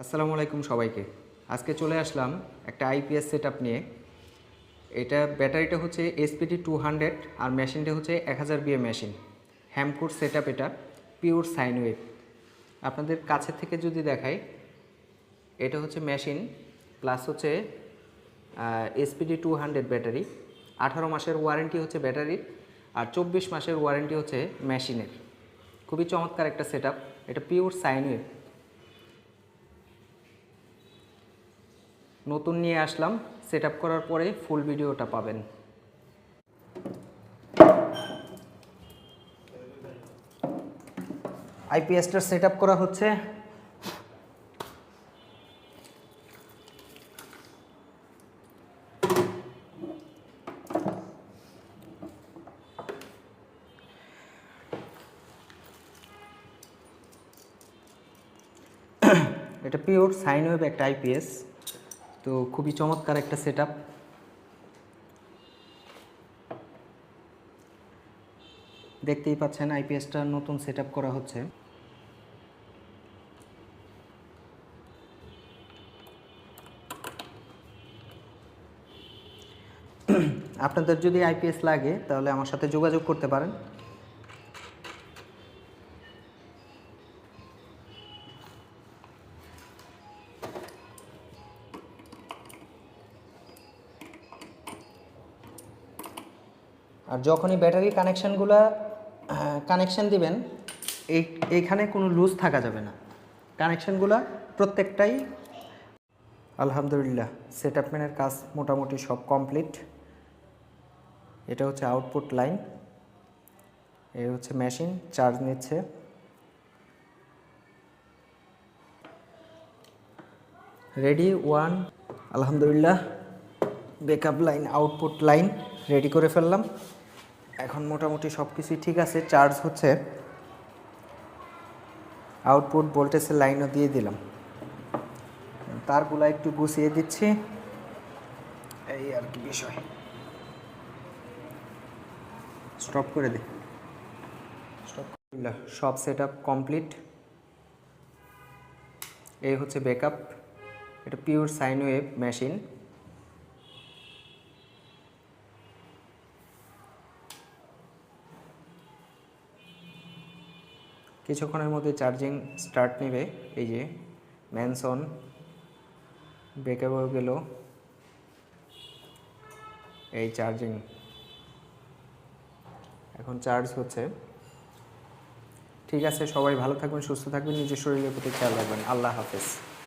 আসসালামু আলাইকুম সবাইকে। আজকে চলে আসলাম একটা আইপিএস সেটআপ নিয়ে। এটা ব্যাটারিটা হচ্ছে এসপিটি 200 আর মেশিনটা হচ্ছে 1000 বিএ মেশিন। হ্যামকোর সেটআপ, এটা পিওর সাইন ওয়েভ। আপনাদের কাছে থেকে যদি দেখাই, এটা হচ্ছে মেশিন প্লাস হচ্ছে এসপিটি 200 ব্যাটারি। 18 মাসের ওয়ারেন্টি হচ্ছে ব্যাটারির, আর 24 মাসের ওয়ারেন্টি হচ্ছে মেশিনের। খুবই চমৎকার একটা সেটআপ, এটা পিওর সাইন ওয়েভ। নতুন নিয়ে আসলাম, সেটআপ করার পরে ফুল ভিডিওটা পাবেন। আইপিএসটার সেটআপ করা হচ্ছে। এটা পিওর সাইন ওয়েভ একটা আইপিএস, তো খুবই চমৎকার একটা সেটআপ। দেখতেই পাচ্ছেন আইপিএসটা নতুন সেটআপ করা হচ্ছে। আপনাদের যদি আইপিএস লাগে তাহলে আমার সাথে যোগাযোগ করতে পারেন। আর যখনই ব্যাটারি কানেকশান দিবেন, এইখানে কোনো লুজ থাকা যাবে না। কানেকশানগুলো প্রত্যেকটাই আলহামদুলিল্লাহ সেটআপ ম্যানের কাজ মোটামুটি সব কমপ্লিট। এটা হচ্ছে আউটপুট লাইন, এই হচ্ছে মেশিন চার্জ নিচ্ছে। রেডি ওয়ান, আলহামদুলিল্লাহ backup line, output line ready করে ফেললাম। এখন মোটামুটি সব কিছুই ঠিক আছে, চার্জ হচ্ছে। আউটপুট ভোল্টেজের লাইনও দিয়ে দিলাম, তারগুলো একটু গুছিয়ে দিচ্ছি, এই আর কি বিষয়। স্টপ করে দিই, স্টপ করলাম। সব সেটআপ কমপ্লিট। এই হচ্ছে ব্যাকআপ, এটা পিওর সাইন ওয়েভ মেশিন। কিছুক্ষণের মধ্যে চার্জিং স্টার্ট নেবে। এই যে ম্যানসন ব্যাকআপ হয়ে গেল, এই চার্জিং এখন চার্জ হচ্ছে। ঠিক আছে, সবাই ভালো থাকবেন, সুস্থ থাকবেন, নিজের শরীরের প্রতি খেয়াল রাখবেন। আল্লাহ হাফেজ।